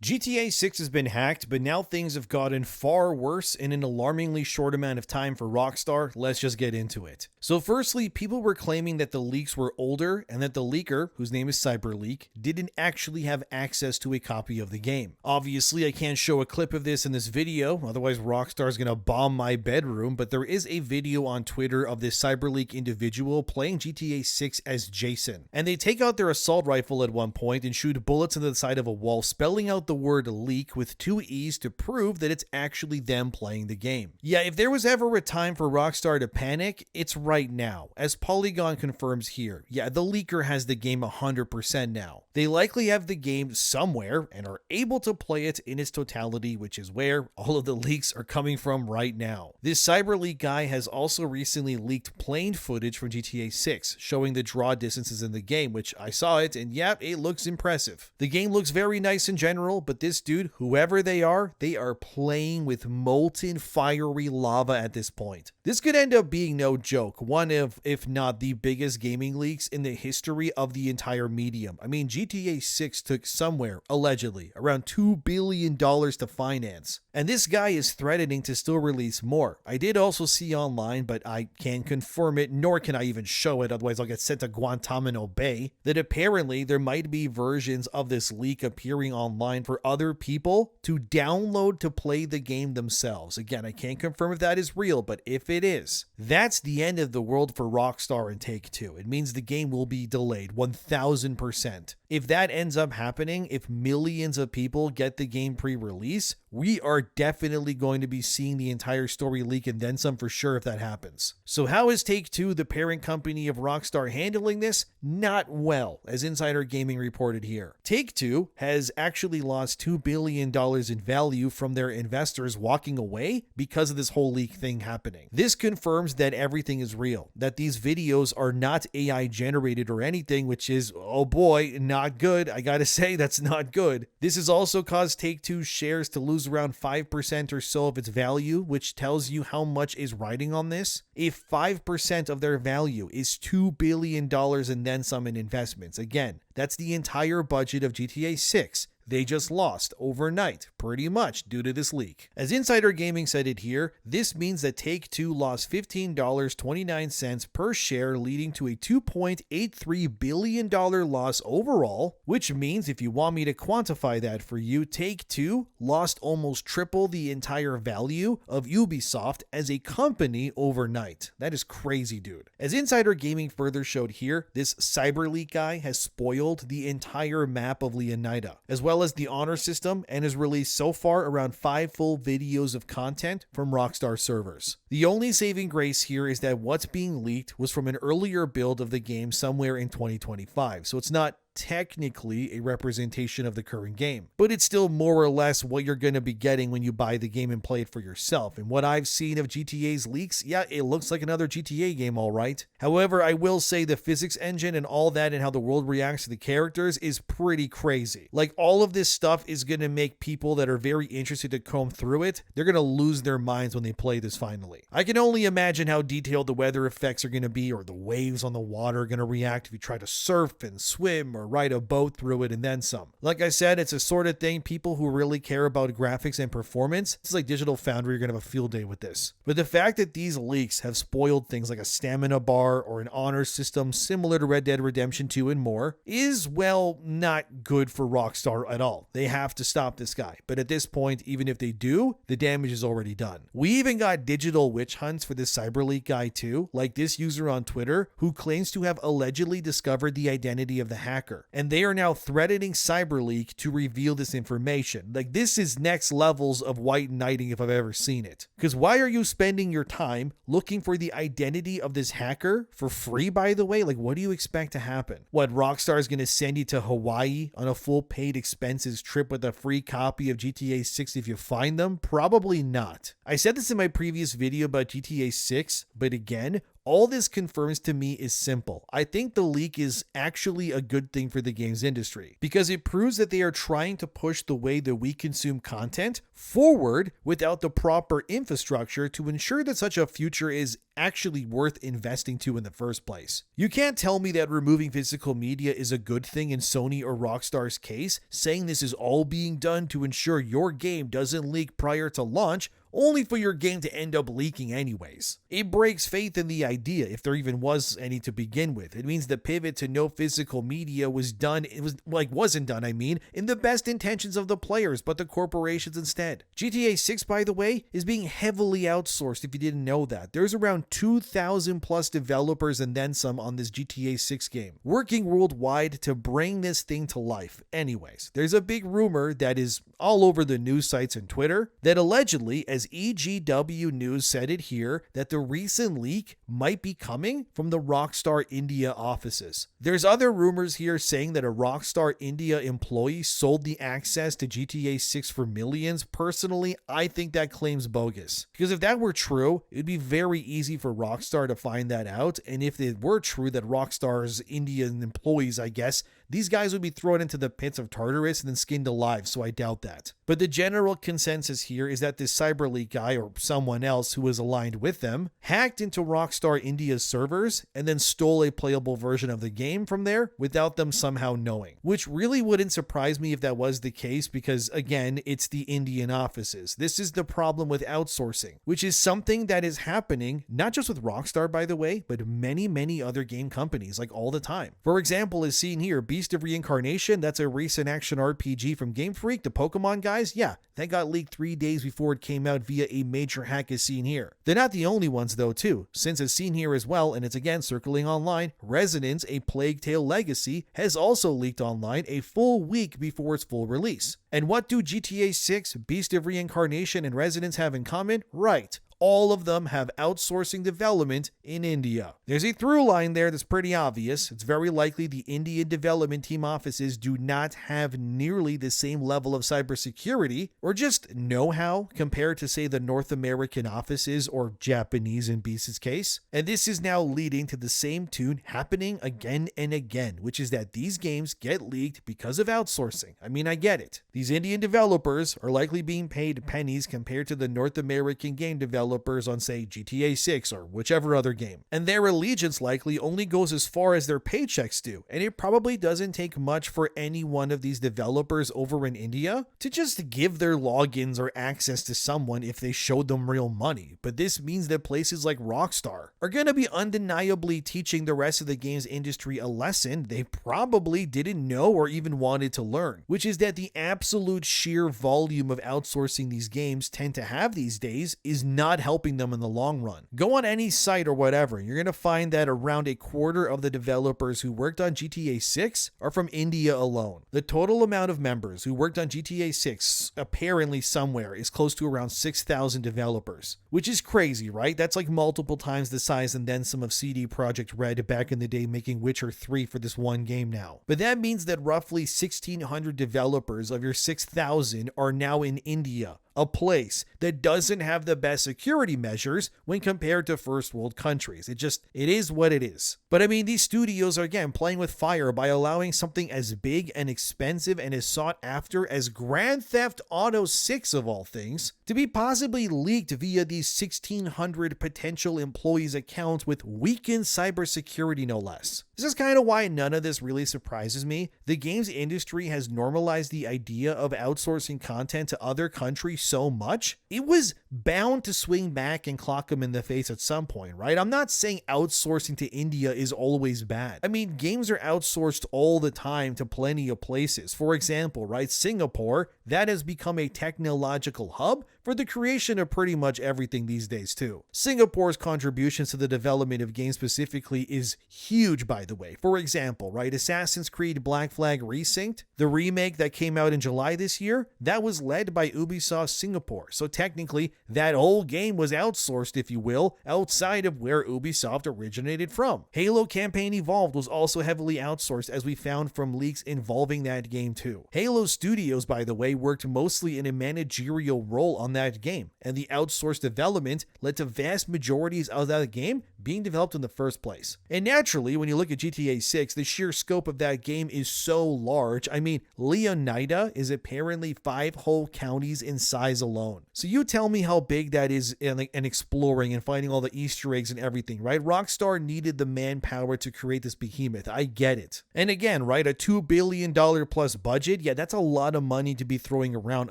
GTA 6 has been hacked, but now things have gotten far worse in an alarmingly short amount of time for Rockstar. Let's just get into it. So firstly, people were claiming that the leaks were older and that the leaker, whose name is CyberLeak, didn't actually have access to a copy of the game. Obviously, I can't show a clip of this in this video, otherwise Rockstar is going to bomb my bedroom, but there is a video on Twitter of this CyberLeak individual playing GTA 6 as Jason. And they take out their assault rifle at one point and shoot bullets into the side of a wall, spelling out the word leak with 2 E's to prove that it's actually them playing the game. Yeah, if there was ever a time for Rockstar to panic, it's right now. As Polygon confirms here, yeah, the leaker has the game 100% now. They likely have the game somewhere and are able to play it in its totality, which is where all of the leaks are coming from right now. This CyberLeak guy has also recently leaked plane footage from GTA 6, showing the draw distances in the game, which I saw it, and yeah, it looks impressive. The game looks very nice in general, but this dude, whoever they are playing with molten fiery lava at this point. This could end up being no joke, one of, if not the biggest gaming leaks in the history of the entire medium. I mean, GTA 6 took somewhere, allegedly, around $2 billion to finance. And this guy is threatening to still release more. I did also see online, but I can't confirm it, nor can I even show it, otherwise I'll get sent to Guantanamo Bay, that apparently there might be versions of this leak appearing online for other people to download to play the game themselves. Again, I can't confirm if that is real, but if it is, that's the end of the world for Rockstar and Take-Two. It means the game will be delayed 1000%. If that ends up happening, if millions of people get the game pre-release, we are definitely going to be seeing the entire story leak and then some for sure if that happens. So how is Take-Two, the parent company of Rockstar, handling this? Not well, as Insider Gaming reported here. Take-Two has actually lost $2 billion in value from their investors walking away because of this whole leak thing happening. This confirms that everything is real, that these videos are not AI generated or anything, which is, oh boy, not good. I gotta say, that's not good. This has also caused Take-Two's shares to lose around 5% or so of its value, which tells you how much is riding on this. If 5% of their value is $2 billion and then some in investments, again, that's the entire budget of GTA 6. They just lost overnight, pretty much due to this leak. As Insider Gaming said it here, this means that Take-Two lost $15.29 per share, leading to a $2.83 billion loss overall, which means, if you want me to quantify that for you, Take-Two lost almost triple the entire value of Ubisoft as a company overnight. That is crazy, dude. As Insider Gaming further showed here, this CyberLeak guy has spoiled the entire map of Leonida, as well as the honor system, and has released so far around 5 full videos of content from Rockstar servers. The only saving grace here is that what's being leaked was from an earlier build of the game somewhere in 2025, so it's not technically a representation of the current game, but it's still more or less what you're going to be getting when you buy the game and play it for yourself. And what I've seen of GTA's leaks, yeah, it looks like another GTA game, all right. However, I will say the physics engine and all that and how the world reacts to the characters is pretty crazy. Like, all of this stuff is going to make people that are very interested to comb through it, they're going to lose their minds when they play this finally. I can only imagine how detailed the weather effects are going to be, or the waves on the water are going to react if you try to surf and swim or ride a boat through it and then some. Like I said, it's a sort of thing people who really care about graphics and performance, it's like Digital Foundry, you're going to have a field day with this. But the fact that these leaks have spoiled things like a stamina bar or an honor system similar to Red Dead Redemption 2 and more is, well, not good for Rockstar at all. They have to stop this guy. But at this point, even if they do, the damage is already done. We even got digital witch hunts for this CyberLeak guy too, like this user on Twitter who claims to have allegedly discovered the identity of the hacker. And they are now threatening CyberLeak to reveal this information. Like, this is next levels of white knighting if I've ever seen it. Because why are you spending your time looking for the identity of this hacker for free, by the way? Like, what do you expect to happen? What, Rockstar is going to send you to Hawaii on a full paid expenses trip with a free copy of GTA 6 if you find them? Probably not. I said this in my previous video about GTA 6, but again, All this confirms to me is simple. I think the leak is actually a good thing for the games industry because it proves that they are trying to push the way that we consume content forward without the proper infrastructure to ensure that such a future is actually worth investing to in the first place. You can't tell me that removing physical media is a good thing in Sony or Rockstar's case, saying this is all being done to ensure your game doesn't leak prior to launch, only for your game to end up leaking anyways. It breaks faith in the idea, if there even was any to begin with. It means the pivot to no physical media wasn't done, in the best intentions of the players, but the corporations instead. GTA 6, by the way, is being heavily outsourced if you didn't know that. There's around 2,000 plus developers and then some on this GTA 6 game, working worldwide to bring this thing to life. Anyways, there's a big rumor that is all over the news sites and Twitter that allegedly, as EGW News said it here, that the recent leak might be coming from the Rockstar India offices. There's other rumors here saying that a Rockstar India employee sold the access to GTA 6 for millions. Personally, I think that claim's bogus. Because if that were true, it'd be very easy for Rockstar to find that out. And if it were true that Rockstar's Indian employees, I guess, these guys would be thrown into the pits of Tartarus and then skinned alive, so I doubt that. But the general consensus here is that this CyberLeak guy or someone else who was aligned with them hacked into Rockstar India's servers and then stole a playable version of the game from there without them somehow knowing. Which really wouldn't surprise me if that was the case because, again, it's the Indian offices. This is the problem with outsourcing, which is something that is happening not just with Rockstar, by the way, but many other game companies, like all the time. For example, as seen here, Beast of Reincarnation, that's a recent action RPG from Game Freak, the Pokemon guys, yeah, that got leaked 3 days before it came out via a major hack as seen here. They're not the only ones though too, since as seen here as well, and it's again circling online, Resonance, A Plague Tale Legacy has also leaked online a full week before its full release. And what do GTA 6, Beast of Reincarnation, and Resonance have in common? Right. All of them have outsourcing development in India. There's a through line there that's pretty obvious. It's very likely the Indian development team offices do not have nearly the same level of cybersecurity or just know-how compared to, say, the North American offices or Japanese in Beast's case. And this is now leading to the same tune happening again and again, which is that these games get leaked because of outsourcing. I mean, I get it. These Indian developers are likely being paid pennies compared to the North American game developers on, say, GTA 6 or whichever other game. And their allegiance likely only goes as far as their paychecks do, and it probably doesn't take much for any one of these developers over in India to just give their logins or access to someone if they showed them real money. But this means that places like Rockstar are going to be undeniably teaching the rest of the games industry a lesson they probably didn't know or even wanted to learn, which is that the absolute sheer volume of outsourcing these games tend to have these days is not helping them in the long run. Go on any site or whatever, you're going to find that around a quarter of the developers who worked on GTA 6 are from India alone. The total amount of members who worked on GTA 6 apparently somewhere is close to around 6,000 developers, which is crazy, right? That's like multiple times the size and then some of CD Projekt Red back in the day making Witcher 3 for this one game now. But that means that roughly 1,600 developers of your 6,000 are now in India, a place that doesn't have the best security measures when compared to first world countries. It is what it is. But I mean, these studios are again playing with fire by allowing something as big and expensive and as sought after as Grand Theft Auto 6 of all things to be possibly leaked via these 1,600 potential employees' accounts with weakened cybersecurity no less. This is kind of why none of this really surprises me. The games industry has normalized the idea of outsourcing content to other countries so much, it was bound to swing back and clock them in the face at some point, right? I'm not saying outsourcing to India is always bad. I mean, games are outsourced all the time to plenty of places. For example, right, Singapore, that has become a technological hub for the creation of pretty much everything these days too. Singapore's contributions to the development of games specifically is huge, by the way. For example, right, Assassin's Creed Black Flag Resynced, the remake that came out in July this year, that was led by Ubisoft across Singapore. So technically, that whole game was outsourced, if you will, outside of where Ubisoft originated from. Halo Campaign Evolved was also heavily outsourced, as we found from leaks involving that game too. Halo Studios, by the way, worked mostly in a managerial role on that game, and the outsourced development led to vast majorities of that game being developed in the first place. And naturally, when you look at GTA 6, the sheer scope of that game is so large. I mean, Leonida is apparently 5 whole counties in size alone. So you tell me how big that is and exploring and finding all the Easter eggs and everything, right? Rockstar needed the manpower to create this behemoth. I get it. And again, right, a $2 billion plus budget, yeah, that's a lot of money to be throwing around,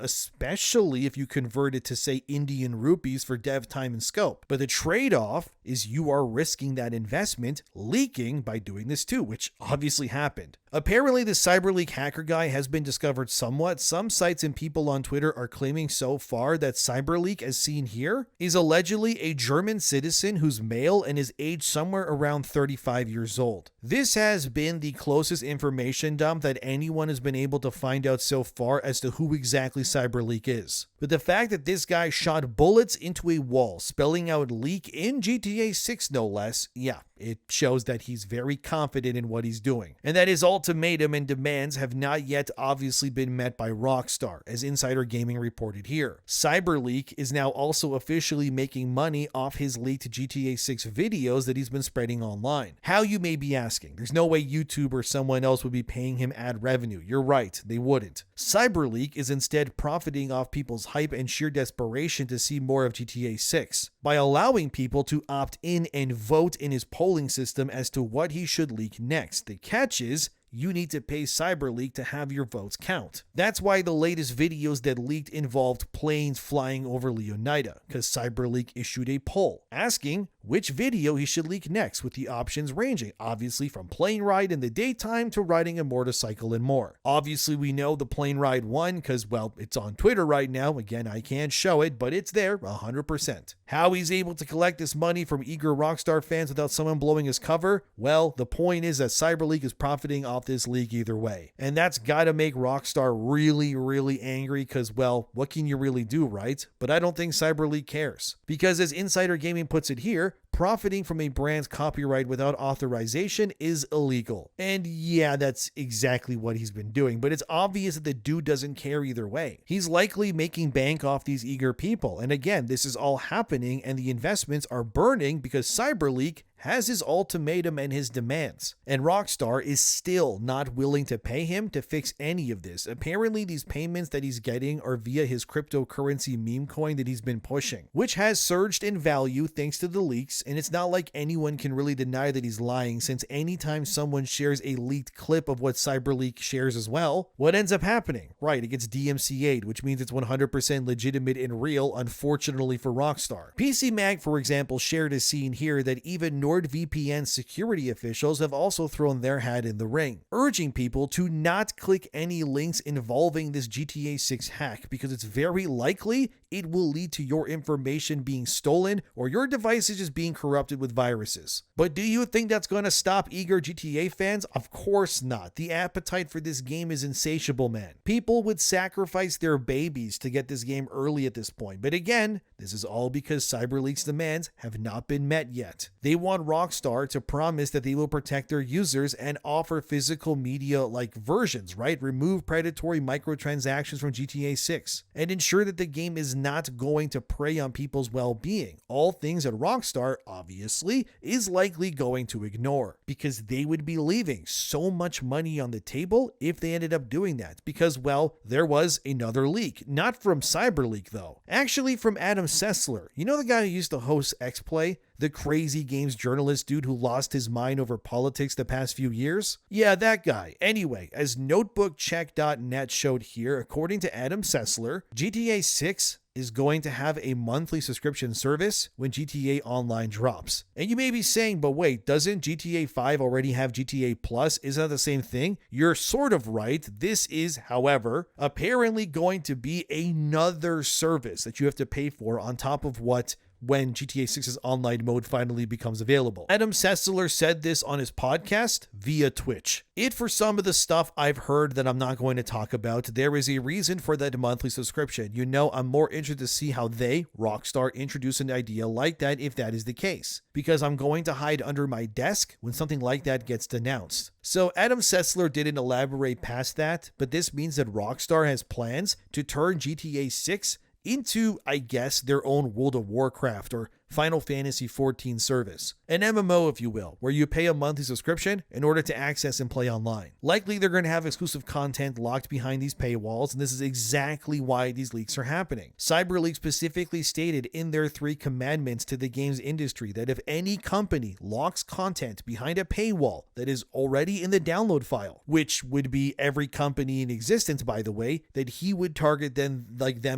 especially if you convert it to, say, Indian rupees for dev time and scope. But the trade-off is you are risking that investment leaking by doing this too, which obviously happened. Apparently, the CyberLeak hacker guy has been discovered somewhat. Some sites and people on Twitter are claiming so far that CyberLeak, as seen here, is allegedly a German citizen who's male and is aged somewhere around 35 years old. This has been the closest information dump that anyone has been able to find out so far as to who exactly CyberLeak is. But the fact that this guy shot bullets into a wall, spelling out leak in GTA 6 no less, yeah, it shows that he's very confident in what he's doing. And that his ultimatum and demands have not yet obviously been met by Rockstar, as Insider Gaming reported here. CyberLeak is now also officially making money off his leaked GTA 6 videos that he's been spreading online. How, you may be asking? There's no way YouTube or someone else would be paying him ad revenue. You're right, they wouldn't. CyberLeak is instead profiting off people's hype and sheer desperation to see more of GTA 6 by allowing people to opt in and vote in his polling system as to what he should leak next. The catch is, you need to pay CyberLeak to have your votes count. That's why the latest videos that leaked involved planes flying over Leonida, because CyberLeak issued a poll asking which video he should leak next, with the options ranging, obviously, from plane ride in the daytime to riding a motorcycle and more. Obviously, we know the plane ride won because, well, it's on Twitter right now. Again, I can't show it, but it's there 100%. How he's able to collect this money from eager Rockstar fans without someone blowing his cover? Well, the point is that CyberLeak is profiting off this leak either way. And that's gotta make Rockstar really, really angry because, well, what can you really do, right? But I don't think CyberLeak cares. Because as Insider Gaming puts it here, profiting from a brand's copyright without authorization is illegal. And yeah, that's exactly what he's been doing, but it's obvious that the dude doesn't care either way. He's likely making bank off these eager people. And again, this is all happening and the investments are burning because CyberLeak has his ultimatum and his demands. And Rockstar is still not willing to pay him to fix any of this. Apparently, these payments that he's getting are via his cryptocurrency meme coin that he's been pushing, which has surged in value thanks to the leaks. And it's not like anyone can really deny that he's lying, since anytime someone shares a leaked clip of what CyberLeak shares as well, what ends up happening? Right, it gets DMCA'd, which means it's 100% legitimate and real, unfortunately for Rockstar. PC Mag, for example, shared as seen here that even NordVPN security officials have also thrown their hat in the ring, urging people to not click any links involving this GTA 6 hack because it's very likely it will lead to your information being stolen or your devices just being corrupted with viruses. But do you think that's going to stop eager GTA fans? Of course not. The appetite for this game is insatiable, man. People would sacrifice their babies to get this game early at this point. But again, this is all because CyberLeak's demands have not been met yet. They want Rockstar to promise that they will protect their users and offer physical media-like versions, right? Remove predatory microtransactions from GTA 6 and ensure that the game is not going to prey on people's well-being. All things that Rockstar, obviously, is likely going to ignore because they would be leaving so much money on the table if they ended up doing that. Because, well, there was another leak. Not from CyberLeak, though. Actually, from Adam Sessler. You know the guy who used to host X-Play? The crazy games journalist dude who lost his mind over politics the past few years? Yeah, that guy. Anyway, as notebookcheck.net showed here, according to Adam Sessler, GTA 6 is going to have a monthly subscription service when GTA Online drops. And you may be saying, but wait, doesn't GTA 5 already have GTA Plus? Isn't that the same thing? You're sort of right. This is, however, apparently going to be another service that you have to pay for on top of what when GTA 6's online mode finally becomes available. Adam Sessler said this on his podcast via Twitch. For some of the stuff I've heard that I'm not going to talk about, there is a reason for that monthly subscription. I'm more interested to see how they, Rockstar, introduce an idea like that if that is the case, because I'm going to hide under my desk when something like that gets denounced. So Adam Sessler didn't elaborate past that, but this means that Rockstar has plans to turn GTA 6 into, I guess, their own World of Warcraft or Final Fantasy XIV service. An MMO, if you will, where you pay a monthly subscription in order to access and play online. Likely they're going to have exclusive content locked behind these paywalls, and this is exactly why these leaks are happening. CyberLeak specifically stated in their 3 commandments to the games industry that if any company locks content behind a paywall that is already in the download file, which would be every company in existence, by the way, that he would target them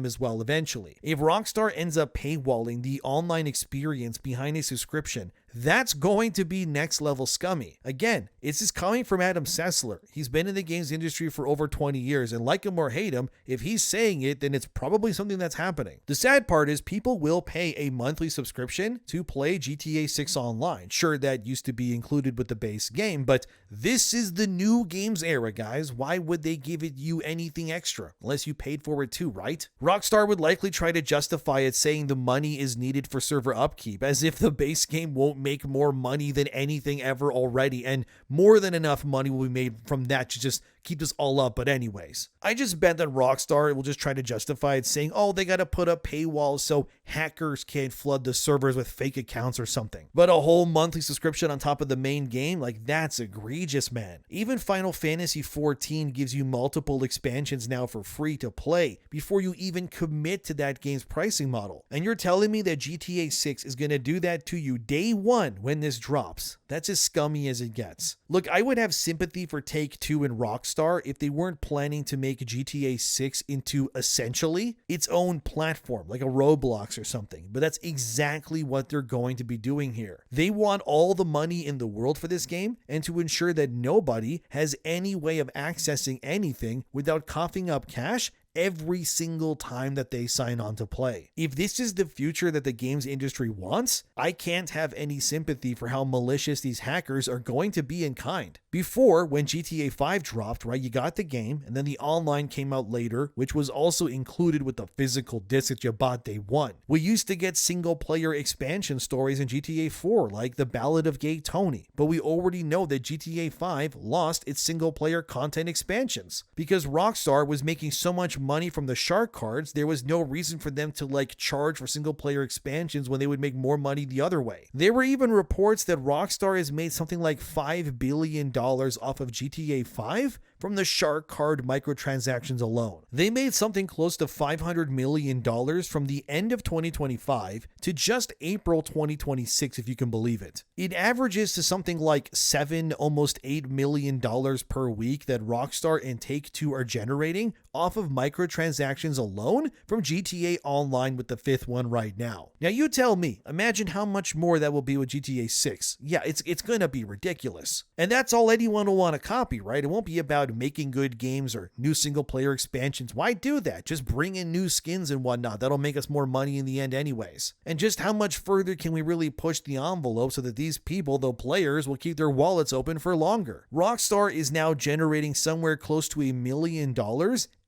as well eventually. If Rockstar ends up paywalling the online experience behind a subscription, that's going to be next level scummy. Again, it's just coming from Adam Sessler. He's been in the games industry for over 20 years, and like him or hate him, if he's saying it, then it's probably something that's happening. The sad part is people will pay a monthly subscription to play GTA 6 online. Sure, that used to be included with the base game, but this is the new games era, guys. Why would they give you anything extra unless you paid for it too, right? Rockstar would likely try to justify it saying the money is needed for server upkeep, as if the base game won't make more money than anything ever already, and more than enough money will be made from that to just keep this all up. But anyways, I just bet that Rockstar will just try to justify it saying, oh, they got to put up paywalls so hackers can't flood the servers with fake accounts or something. But a whole monthly subscription on top of the main game, that's egregious, man. Even Final Fantasy XIV gives you multiple expansions now for free to play before you even commit to that game's pricing model. And you're telling me that GTA 6 is going to do that to you day one when this drops? That's as scummy as it gets. Look, I would have sympathy for Take-Two and Rockstar if they weren't planning to make GTA 6 into essentially its own platform, like a Roblox or something, but that's exactly what they're going to be doing here. They want all the money in the world for this game and to ensure that nobody has any way of accessing anything without coughing up cash every single time that they sign on to play. If this is the future that the games industry wants, I can't have any sympathy for how malicious these hackers are going to be in kind. Before, when GTA 5 dropped, right, you got the game, and then the online came out later, which was also included with the physical disc that you bought day one. We used to get single-player expansion stories in GTA 4, like The Ballad of Gay Tony, but we already know that GTA 5 lost its single-player content expansions. Because Rockstar was making so much money from the shark cards, there was no reason for them to charge for single player expansions when they would make more money the other way. There were even reports that Rockstar has made something like $5 billion off of GTA 5 from the shark card microtransactions alone. They made something close to $500 million from the end of 2025 to just April 2026, if you can believe it. It averages to something like almost $8 million per week that Rockstar and Take-Two are generating off of microtransactions alone from GTA Online with the 5th one right now. Now you tell me, imagine how much more that will be with GTA 6. Yeah, it's gonna be ridiculous. And that's all anyone will want to copy, right? It won't be about making good games or new single player expansions. Why do that? Just bring in new skins and whatnot. That'll make us more money in the end anyways. And just how much further can we really push the envelope so that these people, the players, will keep their wallets open for longer? Rockstar is now generating somewhere close to $1 million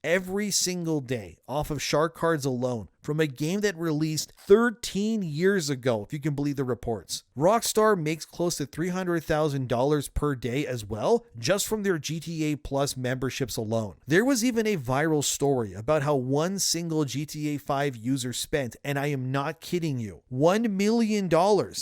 every single day off of shark cards alone from a game that released 13 years ago, if you can believe the reports. Rockstar makes close to $300,000 per day as well, just from their GTA Plus memberships alone. There was even a viral story about how one single GTA 5 user spent, and I am not kidding you, $1 million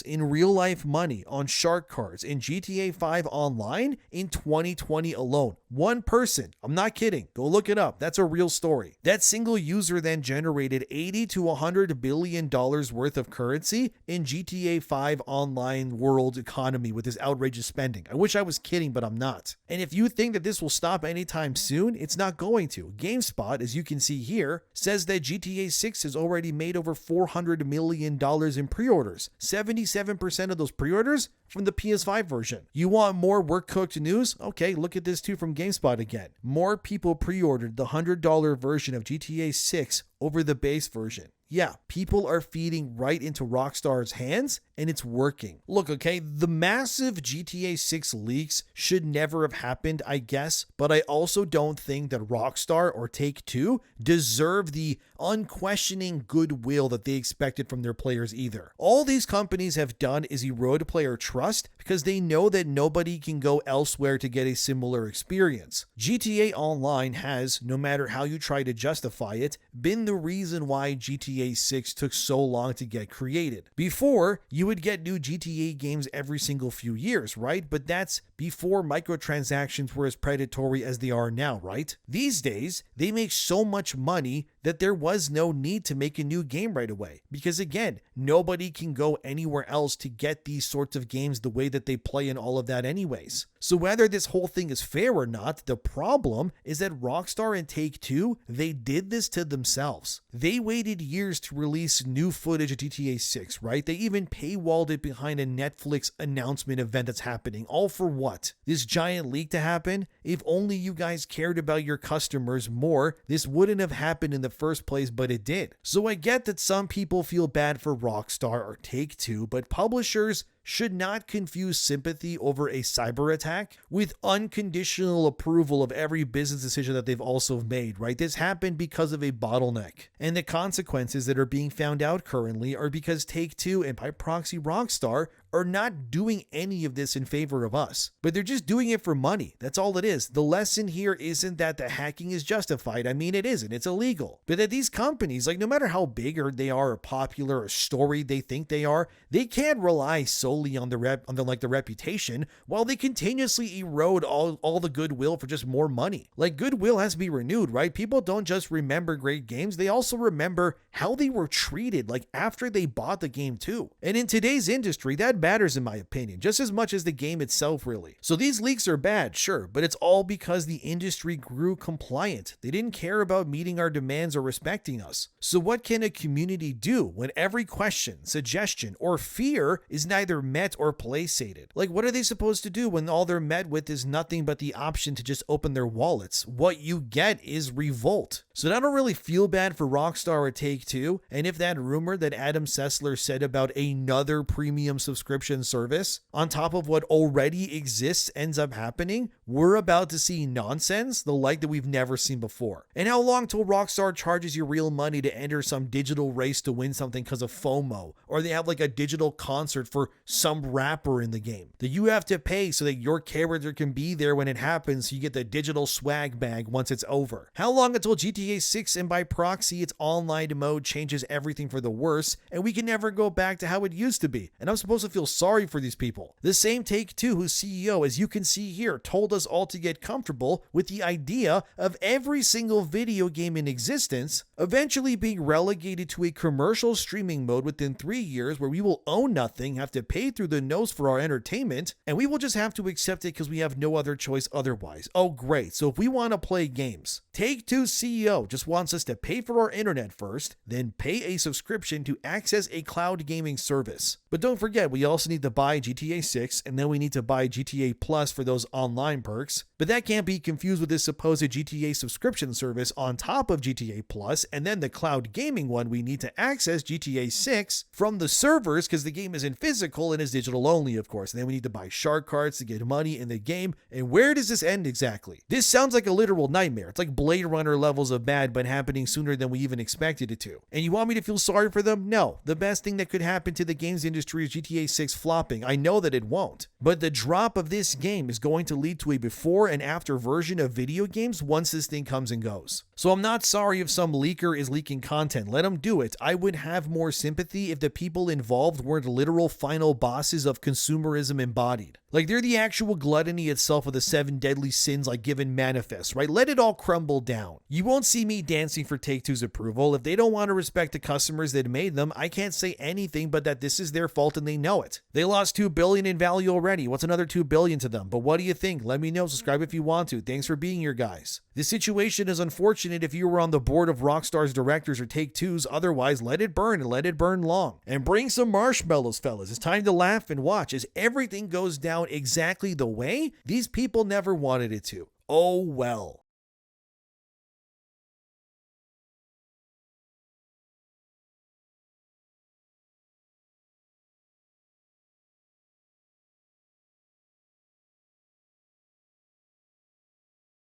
in real life money on shark cards in GTA 5 online in 2020 alone. One person. I'm not kidding. Go look it up. That's a real story. That single user then generated $80 to $100 billion worth of currency in GTA 5 online world economy with his outrageous spending. I wish I was kidding, but I'm not. And if you think that this will stop anytime soon, it's not going to. GameSpot, as you can see here, says that GTA 6 has already made over $400 million in pre-orders. 77% of those pre-orders from the PS5 version. You want more work-cooked news? Okay, look at this too from GameSpot again. More people pre-ordered the $100 version of GTA 6 over the base version. Yeah, people are feeding right into Rockstar's hands, and it's working. Look, okay, the massive GTA 6 leaks should never have happened, I guess, but I also don't think that Rockstar or Take-Two deserve the unquestioning goodwill that they expected from their players either. All these companies have done is erode player trust because they know that nobody can go elsewhere to get a similar experience. GTA Online has, no matter how you try to justify it, been the reason why GTA 6 took so long to get created. Before, you would get new GTA games every single few years, right? But that's before microtransactions were as predatory as they are now, right? These days, they make so much money that there was no need to make a new game right away. Because again, nobody can go anywhere else to get these sorts of games the way that they play and all of that anyways. So whether this whole thing is fair or not, the problem is that Rockstar and Take-Two, they did this to themselves. They waited years to release new footage of GTA 6, right? They even paywalled it behind a Netflix announcement event that's happening. All for what? This giant leak to happen? If only you guys cared about your customers more, this wouldn't have happened in the first place, but it did. So I get that some people feel bad for Rockstar or Take-Two, but publishers should not confuse sympathy over a cyber attack with unconditional approval of every business decision that they've also made, right? This happened because of a bottleneck. And the consequences that are being found out currently are because Take-Two and by proxy Rockstar are not doing any of this in favor of us, but they're just doing it for money. That's all it is. The lesson here isn't that the hacking is justified. I mean, it isn't. It's illegal. But that these companies, like no matter how big or they are or popular or storied they think they are, they can't rely solely on the reputation while they continuously erode all the goodwill for just more money. Like goodwill has to be renewed, right? People don't just remember great games. They also remember how they were treated like after they bought the game too. And in today's industry, that matters in my opinion, just as much as the game itself really. So these leaks are bad, sure, but it's all because the industry grew compliant. They didn't care about meeting our demands or respecting us. So what can a community do when every question, suggestion, or fear is neither met or placated? Like what are they supposed to do when all they're met with is nothing but the option to just open their wallets? What you get is revolt. So I don't really feel bad for Rockstar or Take-Two, and if that rumor that Adam Sessler said about another premium subscription service on top of what already exists ends up happening, we're about to see nonsense the like that we've never seen before. And how long till Rockstar charges you real money to enter some digital race to win something because of FOMO, or they have like a digital concert for some rapper in the game that you have to pay so that your character can be there when it happens so you get the digital swag bag once it's over? How long until GTA 6 and by proxy its online mode changes everything for the worse and we can never go back to how it used to be? And I'm supposed to feel sorry for these people. The same Take-Two, whose CEO, as you can see here, told us all to get comfortable with the idea of every single video game in existence eventually being relegated to a commercial streaming mode within 3 years where we will own nothing, have to pay through the nose for our entertainment, and we will just have to accept it because we have no other choice otherwise. Oh great, so if we want to play games, Take-Two's CEO just wants us to pay for our internet first, then pay a subscription to access a cloud gaming service. But don't forget, we also need to buy GTA 6, and then we need to buy GTA Plus for those online perks. But that can't be confused with this supposed GTA subscription service on top of GTA Plus, and then the cloud gaming one we need to access GTA 6 from the servers because the game isn't physical and is digital only, of course. And then we need to buy shark cards to get money in the game. And where does this end exactly? This sounds like a literal nightmare. It's like Blade Runner levels of bad, but happening sooner than we even expected it to. And you want me to feel sorry for them? No. The best thing that could happen to the games industry is GTA 6 flopping. I know that it won't. But the drop of this game is going to lead to a before and after version of video games once this thing comes and goes. So I'm not sorry if some leaker is leaking content. Let them do it. I would have more sympathy if the people involved weren't literal final bosses of consumerism embodied. Like they're the actual gluttony itself of the 7 deadly sins like given Manifest, right? Let it all crumble down. You won't see me dancing for Take-Two's approval. If they don't want to respect the customers that made them, I can't say anything but that this is their fault and they know it. They lost $2 billion in value already. What's another $2 billion to them? But what do you think? Let me know. Subscribe if you want to. Thanks for being here, guys. This situation is unfortunate if you were on the board of Rockstar's directors or Take-Two's. Otherwise, let it burn and let it burn long. And bring some marshmallows, fellas. It's time to laugh and watch as everything goes down exactly the way these people never wanted it to. Oh well.